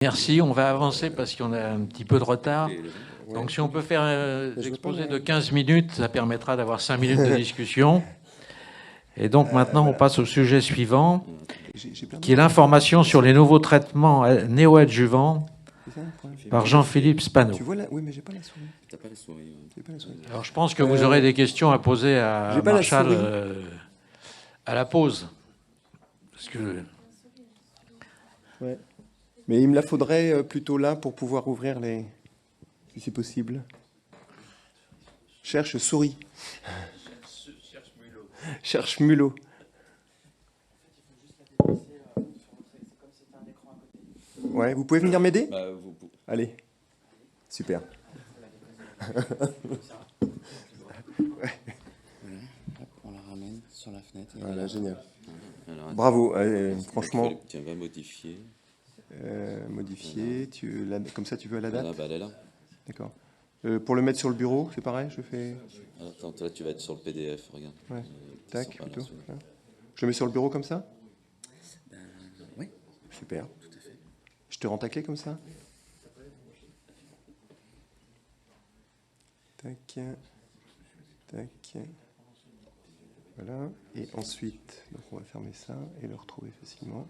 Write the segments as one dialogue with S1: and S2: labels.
S1: Merci, on va avancer parce qu'on a un petit peu de retard.
S2: Ouais.
S1: Donc si on peut faire un exposé de 15 minutes, ça permettra d'avoir 5 minutes de discussion. Et donc maintenant, on passe au sujet suivant, qui est l'information sur les nouveaux traitements néoadjuvants par Jean-Philippe Spano.
S2: Tu vois là? Oui, mais j'ai pas la souris.
S3: T'as pas la souris.
S2: J'ai pas la souris.
S1: Alors je pense que vous aurez des questions à poser à
S2: J'ai pas la
S1: Marshall
S2: souris.
S1: à la pause. Parce que
S2: Ouais. Mais il me la faudrait plutôt là pour pouvoir ouvrir les... Si c'est possible. Cherche souris. Cherche mulot. Ouais, vous pouvez venir m'aider? Allez. Super.
S3: On la ramène sur la fenêtre.
S2: Voilà, génial.
S3: Alors,
S2: Bravo. Franchement,
S3: tiens, va modifier.
S2: modifier. Comme ça, tu veux à la date?
S3: Voilà, bah, elle est là.
S2: D'accord. Pour le mettre sur le bureau, c'est pareil, je fais...
S3: Attends, là, tu vas être sur le PDF, regarde.
S2: Ouais.
S3: Ils
S2: Tac,
S3: sont pas là,
S2: plutôt.
S3: ceux-là.
S2: Là. Je le mets sur le bureau comme ça?
S3: Oui,
S2: Super.
S3: tout à fait.
S2: Je te rends ta clé comme ça? Tac. Tac. Voilà. Et ensuite, donc on va fermer ça et le retrouver facilement.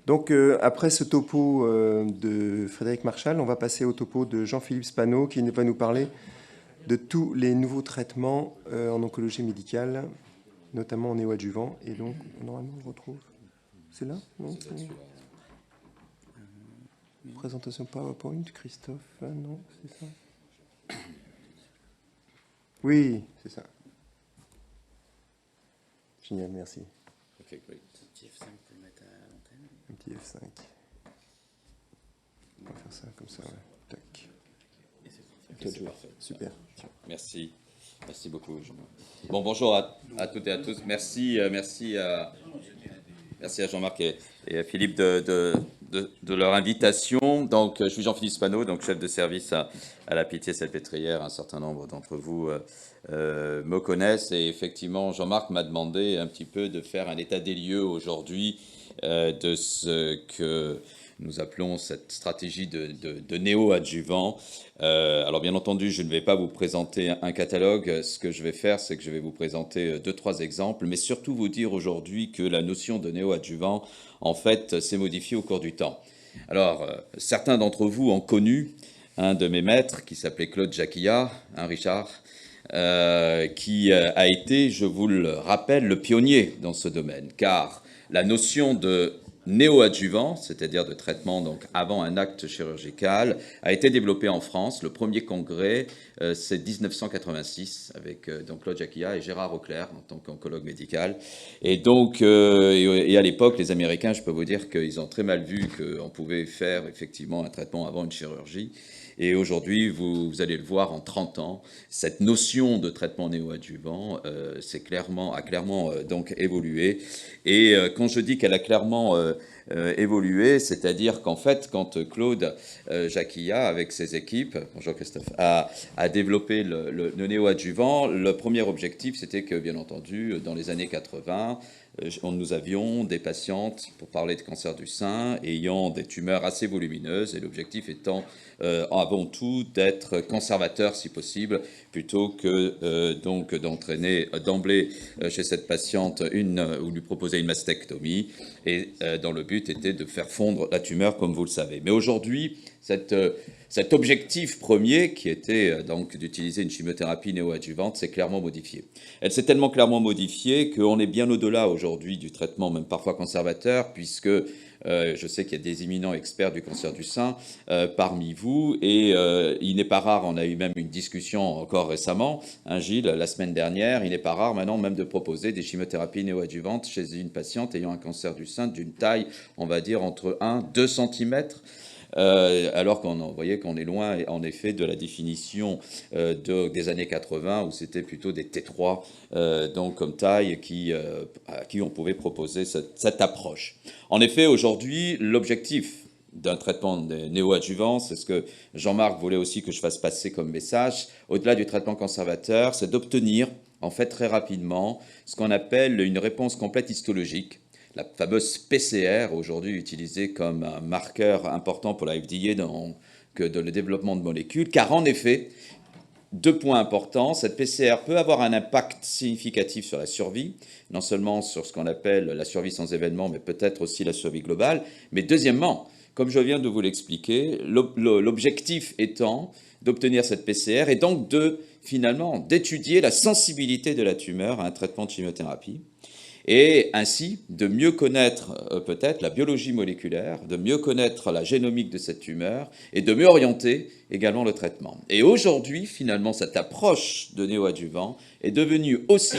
S2: Donc, après ce topo de Frédéric Marchal, on va passer au topo de Jean-Philippe Spano, qui va nous parler de tous les nouveaux traitements en oncologie médicale, notamment en néoadjuvant. Et donc, normalement, on retrouve... C'est là? Non, présentation PowerPoint, Christophe? Non, c'est ça? Oui, c'est ça. Génial, merci.
S3: Ok, great.
S2: Un petit F5. On va faire ça comme ça, ouais. Tac.
S3: C'est parfait.
S2: Super.
S3: Merci. Merci beaucoup, Jean. Bon, bonjour à toutes et à tous. Merci à Jean-Marc et à Philippe de leur invitation. Donc, je suis Jean-Philippe Spano, donc chef de service à la Pitié-Salpêtrière. Un certain nombre d'entre vous me connaissent. Et effectivement, Jean-Marc m'a demandé un petit peu de faire un état des lieux aujourd'hui de ce que nous appelons cette stratégie de néo-adjuvant. Alors bien entendu, je ne vais pas vous présenter un catalogue. Ce que je vais faire, c'est que je vais vous présenter 2-3 exemples, mais surtout vous dire aujourd'hui que la notion de néo-adjuvant, en fait, s'est modifiée au cours du temps. Alors, certains d'entre vous ont connu un de mes maîtres qui s'appelait Claude Jacquillat, Richard, qui a été, je vous le rappelle, le pionnier dans ce domaine, car la notion de néoadjuvant, c'est-à-dire de traitement donc avant un acte chirurgical, a été développée en France. Le premier congrès, c'est 1986, avec donc Claude Jacquillat et Gérard Auclair en tant qu'oncologue médical. Et donc, et à l'époque, les Américains, je peux vous dire qu'ils ont très mal vu qu'on pouvait faire effectivement un traitement avant une chirurgie. Et aujourd'hui, vous allez le voir en 30 ans, cette notion de traitement néoadjuvant a clairement donc évolué. Et quand je dis qu'elle a clairement évolué, c'est-à-dire qu'en fait, quand Claude Jacquillat, avec ses équipes, bonjour Christophe, a développé le néoadjuvant, le premier objectif, c'était que, bien entendu, dans les années 80, nous avions des patientes, pour parler de cancer du sein, ayant des tumeurs assez volumineuses, et l'objectif étant avant tout d'être conservateur si possible, plutôt que donc d'entraîner d'emblée chez cette patiente ou lui proposer une mastectomie, et dans le but était de faire fondre la tumeur, comme vous le savez. Mais aujourd'hui, cet objectif premier, qui était donc d'utiliser une chimiothérapie néoadjuvante, s'est clairement modifié. Elle s'est tellement clairement modifiée qu'on est bien au-delà aujourd'hui du traitement, même parfois conservateur, puisque je sais qu'il y a des éminents experts du cancer du sein parmi vous, et il n'est pas rare, on a eu même une discussion encore récemment, hein, Gilles, la semaine dernière, il n'est pas rare maintenant même de proposer des chimiothérapies néoadjuvantes chez une patiente ayant un cancer du sein d'une taille, on va dire, entre 1-2 cm. Alors vous voyez qu'on est loin, en effet, de la définition des années 80, où c'était plutôt des T3, donc comme taille, à qui on pouvait proposer cette approche. En effet, aujourd'hui, l'objectif d'un traitement néoadjuvant, c'est ce que Jean-Marc voulait aussi que je fasse passer comme message, au-delà du traitement conservateur, c'est d'obtenir, en fait, très rapidement, ce qu'on appelle une réponse complète histologique. la fameuse PCR, aujourd'hui utilisée comme un marqueur important pour la FDA dans le développement de molécules, car en effet, 2 points importants, cette PCR peut avoir un impact significatif sur la survie, non seulement sur ce qu'on appelle la survie sans événement, mais peut-être aussi la survie globale. Mais deuxièmement, comme je viens de vous l'expliquer, l'objectif étant d'obtenir cette PCR et donc finalement d'étudier la sensibilité de la tumeur à un traitement de chimiothérapie, et ainsi de mieux connaître peut-être la biologie moléculaire, de mieux connaître la génomique de cette tumeur et de mieux orienter également le traitement. Et aujourd'hui, finalement, cette approche de néoadjuvant est devenue aussi,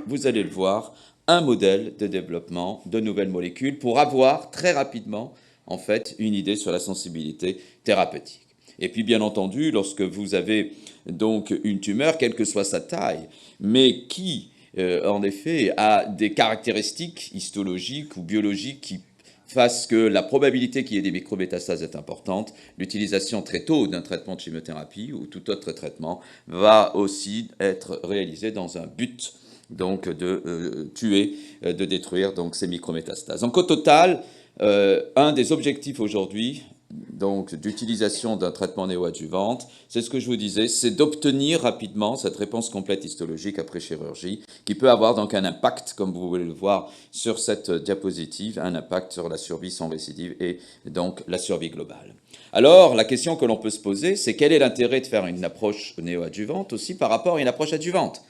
S3: vous allez le voir, un modèle de développement de nouvelles molécules pour avoir très rapidement, en fait, une idée sur la sensibilité thérapeutique. Et puis, bien entendu, lorsque vous avez donc une tumeur, quelle que soit sa taille, mais qui en effet, a des caractéristiques histologiques ou biologiques qui fassent que la probabilité qu'il y ait des micrométastases est importante, l'utilisation très tôt d'un traitement de chimiothérapie ou tout autre traitement va aussi être réalisée dans un but donc de tuer, de détruire donc ces micrométastases. Donc au total, un des objectifs aujourd'hui donc d'utilisation d'un traitement néoadjuvant, c'est ce que je vous disais, c'est d'obtenir rapidement cette réponse complète histologique après chirurgie, qui peut avoir donc un impact, comme vous pouvez le voir sur cette diapositive, un impact sur la survie sans récidive et donc la survie globale. Alors, la question que l'on peut se poser, c'est quel est l'intérêt de faire une approche néoadjuvante aussi par rapport à une approche adjuvante,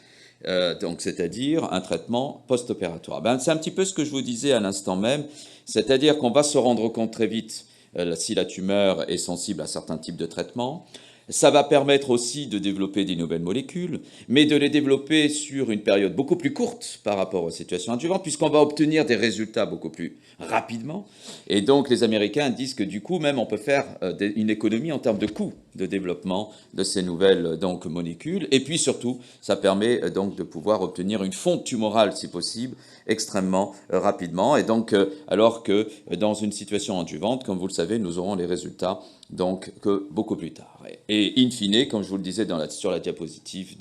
S3: donc c'est-à-dire un traitement post-opératoire. C'est un petit peu ce que je vous disais à l'instant même, c'est-à-dire qu'on va se rendre compte très vite si la tumeur est sensible à certains types de traitements. Ça va permettre aussi de développer des nouvelles molécules, mais de les développer sur une période beaucoup plus courte par rapport aux situations adjuvantes, puisqu'on va obtenir des résultats beaucoup plus rapidement. Et donc, les Américains disent que du coup, même, on peut faire une économie en termes de coûts de développement de ces nouvelles donc, molécules. Et puis, surtout, ça permet donc de pouvoir obtenir une fonte tumorale, si possible, extrêmement rapidement. Et donc, alors que dans une situation adjuvante, comme vous le savez, nous aurons les résultats donc que beaucoup plus tard. Et in fine, comme je vous le disais sur la diapositive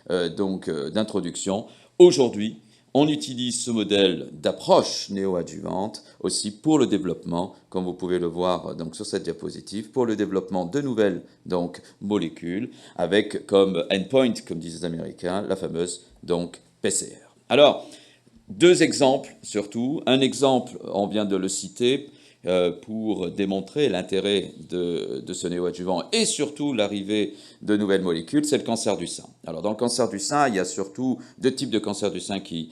S3: d'introduction, aujourd'hui, on utilise ce modèle d'approche néoadjuvante aussi pour le développement, comme vous pouvez le voir donc, sur cette diapositive, pour le développement de nouvelles donc, molécules, avec comme endpoint, comme disent les Américains, la fameuse donc, PCR. Alors, 2 exemples surtout. Un exemple, on vient de le citer, pour démontrer l'intérêt de ce néoadjuvant et surtout l'arrivée de nouvelles molécules, c'est le cancer du sein. Alors dans le cancer du sein, il y a surtout 2 types de cancers du sein qui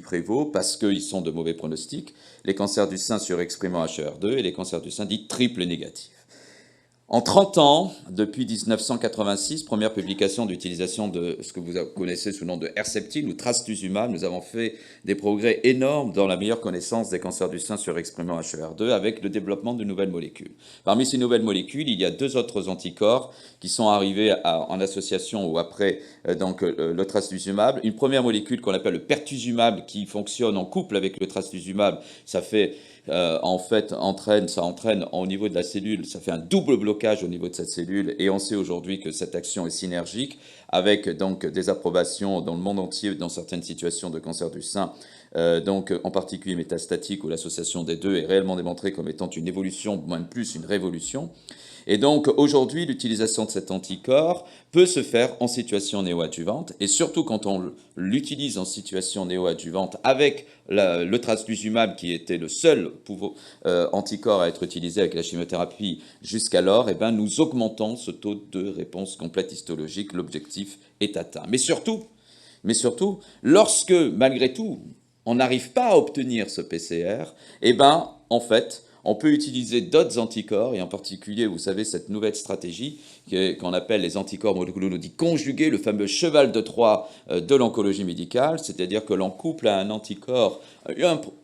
S3: prévaut parce qu'ils sont de mauvais pronostics, les cancers du sein surexprimant HER2 et les cancers du sein dits triple négatifs. En 30 ans, depuis 1986, première publication d'utilisation de ce que vous connaissez sous le nom de Herceptin ou trastuzumab, nous avons fait des progrès énormes dans la meilleure connaissance des cancers du sein surexprimant HER2 avec le développement de nouvelles molécules. Parmi ces nouvelles molécules, il y a 2 autres anticorps qui sont arrivés en association ou après le trastuzumab. Une première molécule qu'on appelle le pertuzumab qui fonctionne en couple avec le trastuzumab, ça entraîne au niveau de la cellule, ça fait un double blocage au niveau de cette cellule et on sait aujourd'hui que cette action est synergique avec donc des approbations dans le monde entier dans certaines situations de cancer du sein, en particulier métastatique où l'association des 2 est réellement démontrée comme étant une évolution, moins de plus une révolution. Et donc aujourd'hui, l'utilisation de cet anticorps peut se faire en situation néoadjuvante, et surtout quand on l'utilise en situation néoadjuvante avec le trastuzumab, qui était le seul anticorps à être utilisé avec la chimiothérapie jusqu'alors, nous augmentons ce taux de réponse complète histologique. L'objectif est atteint. Mais surtout, lorsque, malgré tout, on n'arrive pas à obtenir ce PCR, en fait, on peut utiliser d'autres anticorps, et en particulier, vous savez, cette nouvelle stratégie qu'on appelle les anticorps moléculaires dits conjugués, le fameux cheval de Troie de l'oncologie médicale, c'est-à-dire que l'on couple à un anticorps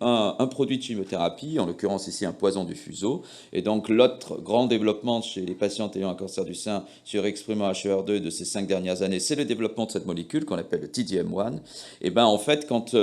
S3: un produit de chimiothérapie, en l'occurrence ici un poison du fuseau, et donc l'autre grand développement chez les patients ayant un cancer du sein surexprimant HER2 de ces 5 dernières années, c'est le développement de cette molécule qu'on appelle le TDM1. En fait, quand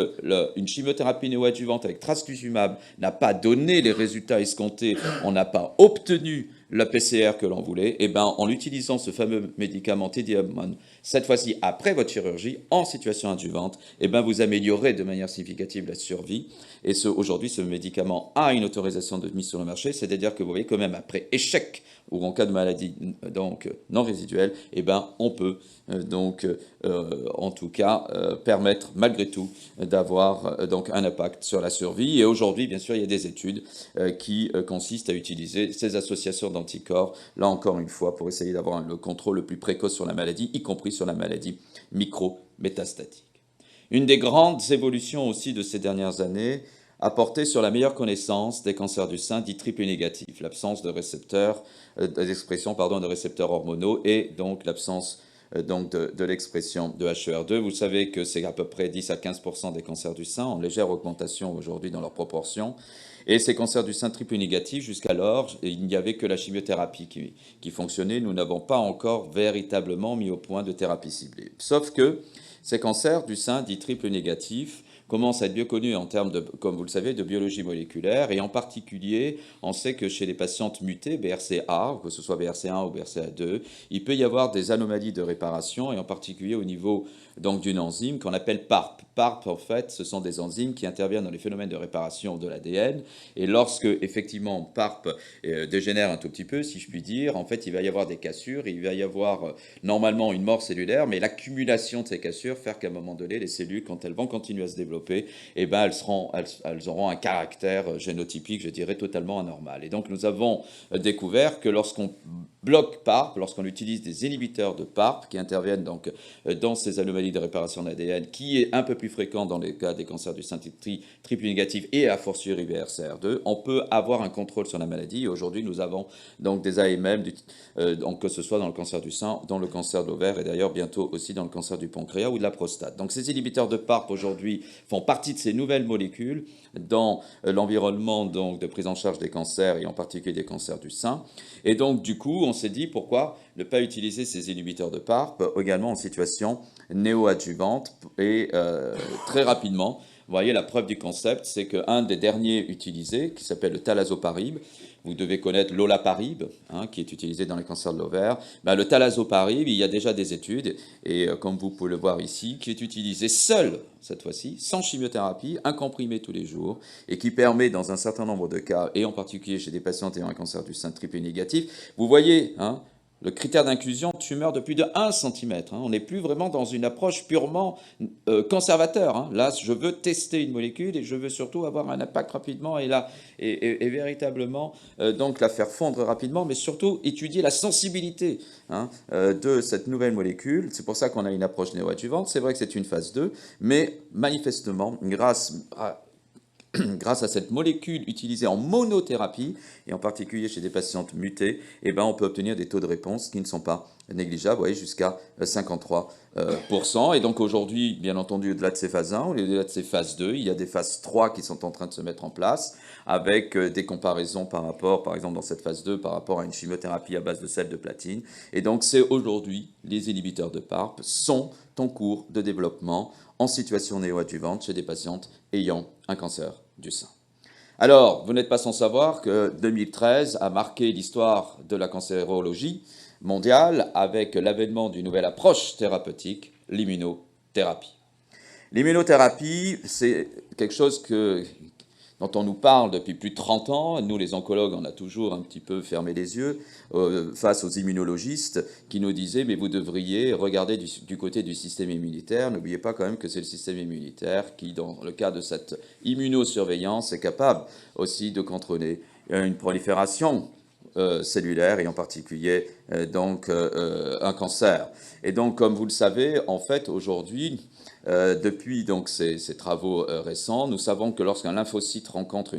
S3: une chimiothérapie néoadjuvante avec trastuzumab n'a pas donné les résultats escomptés, on n'a pas obtenu la PCR que l'on voulait, et ben, en utilisant ce fameux médicament T-diamone, cette fois-ci après votre chirurgie, en situation adjuvante, et ben, vous améliorez de manière significative la survie. Et aujourd'hui, ce médicament a une autorisation de mise sur le marché, c'est-à-dire que vous voyez que même après échec ou en cas de maladie donc non résiduelle, eh ben, on peut en tout cas permettre malgré tout d'avoir donc un impact sur la survie. Et aujourd'hui, bien sûr, il y a des études qui consistent à utiliser ces associations d'anticorps, là encore une fois, pour essayer d'avoir le contrôle le plus précoce sur la maladie, y compris sur la maladie micro-métastatique. Une des grandes évolutions aussi de ces dernières années a porté sur la meilleure connaissance des cancers du sein dits triple négatifs, l'absence de récepteurs, d'expression de récepteurs hormonaux et donc l'absence de l'expression de HER2. Vous savez que c'est à peu près 10 à 15% des cancers du sein, en légère augmentation aujourd'hui dans leur proportion. Et ces cancers du sein triple négatifs, jusqu'alors, il n'y avait que la chimiothérapie qui fonctionnait. Nous n'avons pas encore véritablement mis au point de thérapie ciblée. Sauf que ces cancers du sein dits triple négatifs commence à être bien connu en termes de, comme vous le savez, de biologie moléculaire, et en particulier, on sait que chez les patientes mutées, BRCA, que ce soit BRCA1 ou BRCA2, il peut y avoir des anomalies de réparation, et en particulier au niveau donc d'une enzyme qu'on appelle PARP. PARP, en fait, ce sont des enzymes qui interviennent dans les phénomènes de réparation de l'ADN, et lorsque, effectivement, PARP dégénère un tout petit peu, si je puis dire, en fait, il va y avoir des cassures, il va y avoir normalement une mort cellulaire, mais l'accumulation de ces cassures fait qu'à un moment donné, les cellules, quand elles vont continuer à se développer, eh ben, elles auront un caractère génotypique, je dirais, totalement anormal. Et donc, nous avons découvert que lorsqu'on bloque PARP, lorsqu'on utilise des inhibiteurs de PARP qui interviennent donc dans ces anomalies de réparation d'ADN, qui est un peu plus fréquent dans les cas des cancers du sein triple négatif et a fortiori BRCA2, on peut avoir un contrôle sur la maladie. Et aujourd'hui, nous avons donc des AMM, donc que ce soit dans le cancer du sein, dans le cancer de l'ovaire et d'ailleurs bientôt aussi dans le cancer du pancréas ou de la prostate. Donc ces inhibiteurs de PARP aujourd'hui font partie de ces nouvelles molécules dans l'environnement donc de prise en charge des cancers et en particulier des cancers du sein. Et donc du coup, on s'est dit pourquoi ne pas utiliser ces inhibiteurs de PARP également en situation néoadjuvante et très rapidement. Vous voyez, la preuve du concept, c'est qu'un des derniers utilisés, qui s'appelle le talazoparib, vous devez connaître l'olaparib, qui est utilisé dans les cancers de l'ovaire. Le talazoparib, il y a déjà des études, et comme vous pouvez le voir ici, qui est utilisé seul, cette fois-ci, sans chimiothérapie, un comprimé tous les jours, et qui permet, dans un certain nombre de cas, et en particulier chez des patients ayant un cancer du sein triple négatif, vous voyez, le critère d'inclusion, tumeur de plus de 1 cm. On n'est plus vraiment dans une approche purement conservateur. Là, je veux tester une molécule et je veux surtout avoir un impact rapidement et véritablement donc la faire fondre rapidement, mais surtout étudier la sensibilité de cette nouvelle molécule. C'est pour ça qu'on a une approche néoadjuvante. C'est vrai que c'est une phase 2, mais manifestement, grâce à cette molécule utilisée en monothérapie, et en particulier chez des patientes mutées, on peut obtenir des taux de réponse qui ne sont pas négligeables, vous voyez, jusqu'à 53%. Et donc aujourd'hui, bien entendu, au-delà de ces phases 1, au-delà de ces phases 2, il y a des phases 3 qui sont en train de se mettre en place, avec des comparaisons par rapport, par exemple dans cette phase 2, par rapport à une chimiothérapie à base de sel de platine. Et donc c'est aujourd'hui, les inhibiteurs de PARP sont en cours de développement en situation néoadjuvante chez des patientes ayant un cancer du sein. Alors, vous n'êtes pas sans savoir que 2013 a marqué l'histoire de la cancérologie mondiale avec l'avènement d'une nouvelle approche thérapeutique, l'immunothérapie. L'immunothérapie, c'est quelque chose dont on nous parle depuis plus de 30 ans. Nous, les oncologues, on a toujours un petit peu fermé les yeux face aux immunologistes qui nous disaient « mais vous devriez regarder du côté du système immunitaire ». N'oubliez pas quand même que c'est le système immunitaire qui, dans le cas de cette immunosurveillance, est capable aussi de contrôler une prolifération cellulaire et en particulier un cancer. Et donc, comme vous le savez, en fait, aujourd'hui, depuis donc ces travaux récents, nous savons que lorsqu'un lymphocyte rencontre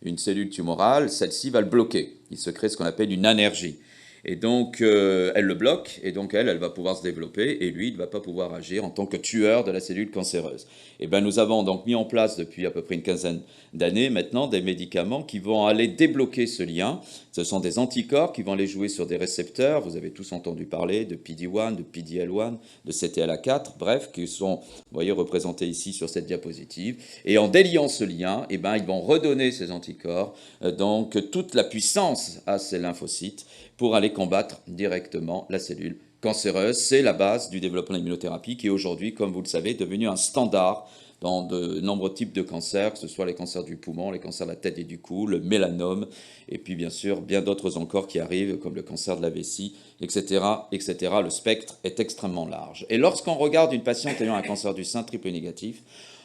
S3: une cellule tumorale, celle-ci va le bloquer. Il se crée ce qu'on appelle une anergie. Et donc, elle le bloque, et donc elle va pouvoir se développer, et lui, il ne va pas pouvoir agir en tant que tueur de la cellule cancéreuse. Et bien, nous avons donc mis en place depuis à peu près une quinzaine d'années maintenant des médicaments qui vont aller débloquer ce lien. Ce sont des anticorps qui vont aller jouer sur des récepteurs. Vous avez tous entendu parler de PD-1, de PDL1, de CTLA4, bref, qui sont, vous voyez, représentés ici sur cette diapositive. Et en déliant ce lien, eh ben, ils vont redonner ces anticorps, donc toute la puissance à ces lymphocytes pour aller combattre directement la cellule cancéreuse. C'est la base du développement de l'immunothérapie qui est aujourd'hui, comme vous le savez, devenu un standard dans de nombreux types de cancers, que ce soit les cancers du poumon, les cancers de la tête et du cou, le mélanome, et puis bien sûr bien d'autres encore qui arrivent, comme le cancer de la vessie, etc., etc. Le spectre est extrêmement large. Et lorsqu'on regarde une patiente ayant un cancer du sein triple négatif,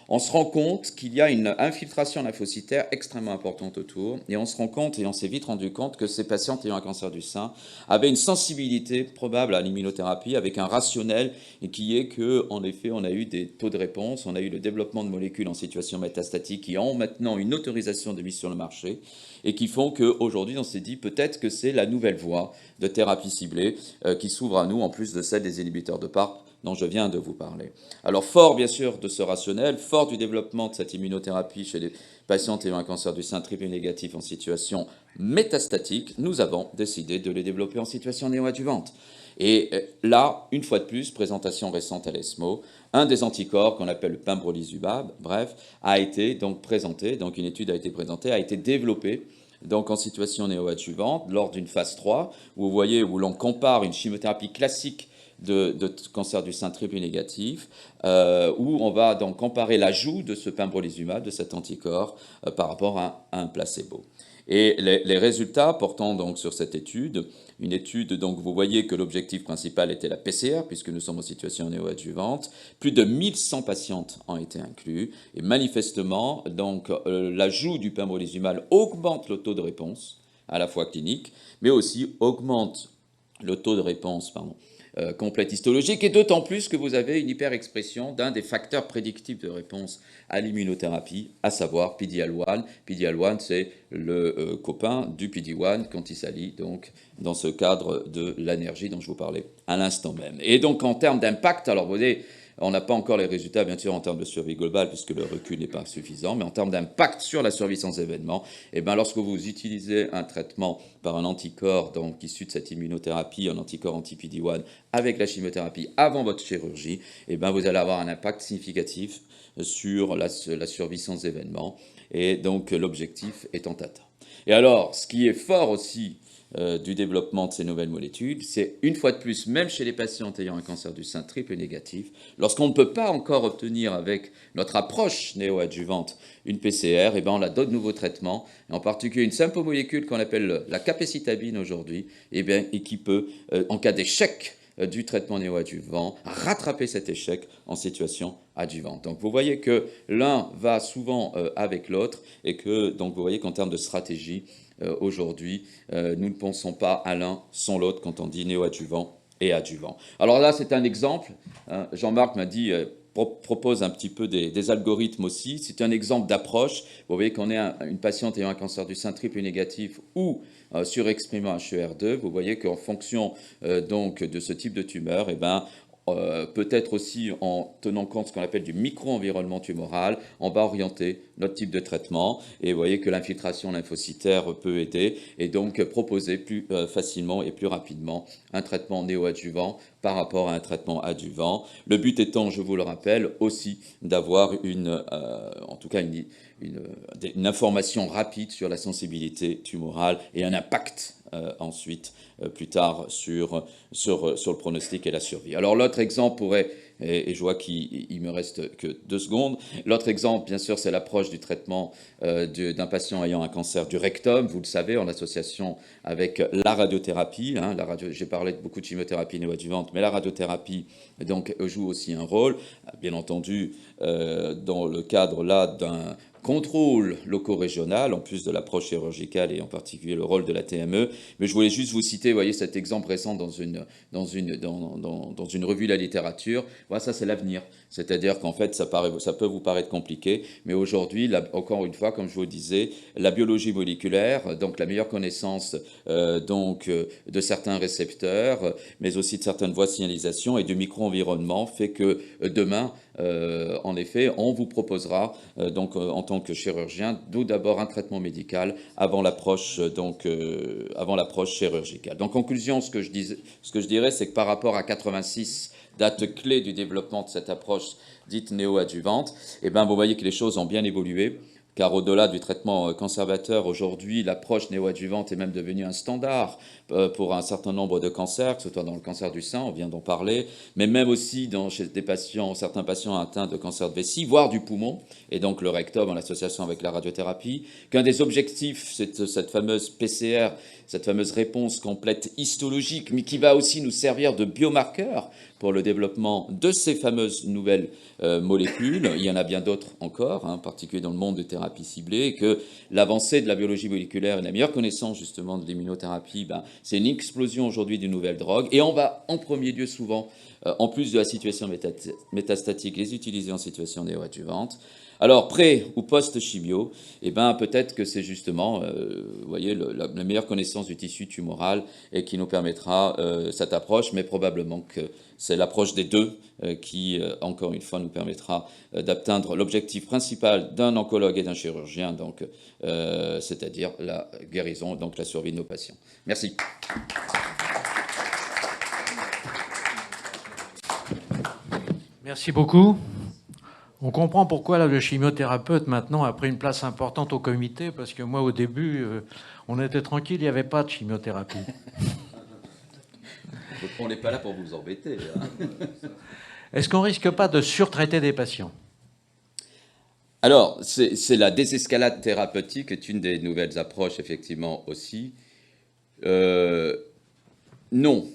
S3: on se rend compte qu'il y a une infiltration lymphocytaire extrêmement importante autour, et on se rend compte, et on s'est vite rendu compte, que ces patientes ayant un cancer du sein avaient une sensibilité probable à l'immunothérapie, avec un rationnel, et qui est que, en effet, on a eu des taux de réponse, on a eu le développement de molécules en situation métastatique qui ont maintenant une autorisation de mise sur le marché, et qui font qu'aujourd'hui, on s'est dit peut-être que c'est la nouvelle voie de thérapie ciblée qui s'ouvre à nous, en plus de celle des inhibiteurs de PARP, dont je viens de vous parler. Alors, fort bien sûr de ce rationnel, fort du développement de cette immunothérapie chez les patientes ayant un cancer du sein triple négatif en situation métastatique, nous avons décidé de les développer en situation néoadjuvante. Et là, une fois de plus, présentation récente à l'ESMO, un des anticorps qu'on appelle le pembrolizumab, bref, a été donc présenté, donc une étude a été présentée, a été développée donc en situation néoadjuvante lors d'une phase 3, où vous voyez, où l'on compare une chimiothérapie classique de cancer du sein triple négatif, où on va donc comparer l'ajout de ce pembrolizumab, de cet anticorps, par rapport à un placebo. Et les résultats portant donc sur cette étude, une étude, donc vous voyez que l'objectif principal était la PCR, puisque nous sommes en situation néoadjuvante, plus de 1100 patientes ont été inclus, et manifestement, donc l'ajout du pembrolizumab augmente le taux de réponse, à la fois clinique, mais aussi augmente le taux de réponse, complète histologique, et d'autant plus que vous avez une hyperexpression d'un des facteurs prédictifs de réponse à l'immunothérapie, à savoir PD-L1. PD-L1, c'est le copain du PD-1 quand il s'allie donc dans ce cadre de l'énergie dont je vous parlais à l'instant même. Et donc en termes d'impact, alors vous voyez, on n'a pas encore les résultats, bien sûr, en termes de survie globale, puisque le recul n'est pas suffisant, mais en termes d'impact sur la survie sans événement, eh bien, lorsque vous utilisez un traitement par un anticorps, donc issu de cette immunothérapie, un anticorps anti-PD-1, avec la chimiothérapie avant votre chirurgie, eh bien, vous allez avoir un impact significatif sur la survie sans événement, et donc l'objectif étant atteint. Et alors, ce qui est fort aussi du développement de ces nouvelles molécules, c'est une fois de plus, même chez les patients ayant un cancer du sein triple négatif, lorsqu'on ne peut pas encore obtenir avec notre approche néoadjuvante une PCR, eh ben on a d'autres nouveaux traitements, et en particulier une simple molécule qu'on appelle la capecitabine aujourd'hui, et qui peut, en cas d'échec du traitement néoadjuvant, rattraper cet échec en situation adjuvante. Donc vous voyez que l'un va souvent avec l'autre, et que donc vous voyez qu'en termes de stratégie, aujourd'hui, nous ne pensons pas à l'un sans l'autre quand on dit néoadjuvant et adjuvant. Alors là, c'est un exemple. Jean-Marc m'a dit, propose un petit peu des algorithmes aussi. C'est un exemple d'approche. Vous voyez qu'on est une patiente ayant un cancer du sein triple négatif ou surexprimant HER2. Vous voyez qu'en fonction donc de ce type de tumeur, eh ben, peut-être aussi en tenant compte de ce qu'on appelle du micro-environnement tumoral, on va orienter notre type de traitement, et vous voyez que l'infiltration lymphocytaire peut aider, et donc proposer plus facilement et plus rapidement un traitement néoadjuvant par rapport à un traitement adjuvant. Le but étant, je vous le rappelle, aussi d'avoir en tout cas une information rapide sur la sensibilité tumorale et un impact ensuite, plus tard, sur le pronostic et la survie. Alors l'autre exemple pourrait, et je vois qu'il me reste que 2 secondes, l'autre exemple, bien sûr, c'est l'approche du traitement d'un patient ayant un cancer du rectum, vous le savez, en association avec la radiothérapie. J'ai parlé de beaucoup de chimiothérapie néoadjuvante, mais la radiothérapie donc, joue aussi un rôle, bien entendu, dans le cadre là d'un contrôle loco-régional, en plus de l'approche chirurgicale et en particulier le rôle de la TME. Mais je voulais juste vous citer, vous voyez, cet exemple récent dans une revue de la littérature, Voilà, ça, c'est l'avenir. C'est-à-dire qu'en fait, ça peut vous paraître compliqué, mais aujourd'hui, encore une fois, comme je vous le disais, la biologie moléculaire, donc la meilleure connaissance de certains récepteurs, mais aussi de certaines voies de signalisation et du micro-environnement, fait que demain, en effet, on vous proposera, en tant que chirurgien, d'abord un traitement médical avant l'approche chirurgicale. Donc, en conclusion, ce que je dirais, c'est que par rapport à 86, date clé du développement de cette approche dite néoadjuvante, vous voyez que les choses ont bien évolué. Car au-delà du traitement conservateur, aujourd'hui, l'approche néoadjuvante est même devenue un standard pour un certain nombre de cancers, que ce soit dans le cancer du sein, on vient d'en parler, mais même aussi chez certains patients atteints de cancer de vessie, voire du poumon, et donc le rectum en association avec la radiothérapie, qu'un des objectifs, c'est cette fameuse PCR, cette fameuse réponse complète histologique, mais qui va aussi nous servir de biomarqueur pour le développement de ces fameuses nouvelles molécules. Il y en a bien d'autres encore, en particulier dans le monde des thérapies ciblées, et que l'avancée de la biologie moléculaire et la meilleure connaissance justement de l'immunothérapie, c'est une explosion aujourd'hui d'une nouvelle drogue. Et on va en premier lieu souvent, en plus de la situation métastatique, les utiliser en situation néoadjuvante. Alors, pré ou post-chimio, peut-être que c'est justement, vous voyez, la meilleure connaissance du tissu tumoral et qui nous permettra cette approche, mais probablement que c'est l'approche des deux qui, encore une fois, nous permettra d'atteindre l'objectif principal d'un oncologue et d'un chirurgien, c'est-à-dire la guérison, donc la survie de nos patients. Merci.
S1: Merci beaucoup. On comprend pourquoi le chimiothérapeute maintenant a pris une place importante au comité, parce que moi au début, on était tranquille, il n'y avait pas de chimiothérapie.
S3: On n'est pas là pour vous embêter.
S1: Est-ce qu'on ne risque pas de surtraiter des patients?
S3: Alors, c'est la désescalade thérapeutique est une des nouvelles approches, effectivement, aussi. Non.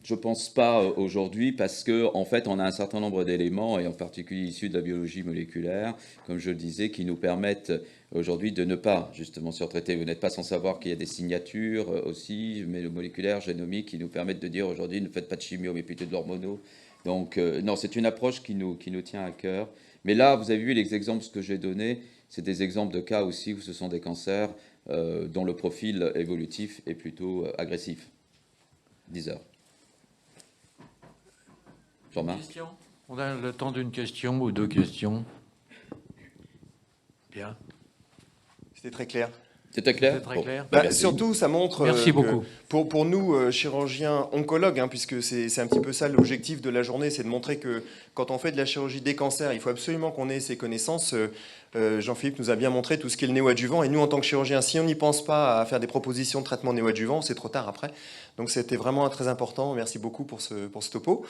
S3: Je ne pense pas aujourd'hui parce qu'en fait, on a un certain nombre d'éléments, et en particulier issus de la biologie moléculaire, comme je le disais, qui nous permettent aujourd'hui de ne pas justement surtraiter. Vous n'êtes pas sans savoir qu'il y a des signatures aussi, mais le moléculaire, génomique, qui nous permettent de dire aujourd'hui ne faites pas de chimio, mais plutôt de l'hormono. Donc non, c'est une approche qui nous tient à cœur. Mais là, vous avez vu les exemples que j'ai donnés, c'est des exemples de cas aussi où ce sont des cancers dont le profil évolutif est plutôt agressif. 10 heures. Jean-Marc ?
S1: On a le temps d'une question ou deux questions. Bien.
S2: C'était très clair.
S3: C'était clair ?
S1: C'était très clair.
S2: Surtout, ça montre
S1: Merci beaucoup.
S2: Pour nous, chirurgiens oncologues, puisque c'est un petit peu ça l'objectif de la journée, c'est de montrer que quand on fait de la chirurgie des cancers, il faut absolument qu'on ait ces connaissances. Jean-Philippe nous a bien montré tout ce qui est le néoadjuvant. Et nous, en tant que chirurgiens, si on n'y pense pas à faire des propositions de traitement néoadjuvant, c'est trop tard après. Donc c'était vraiment très important. Merci beaucoup pour ce topo.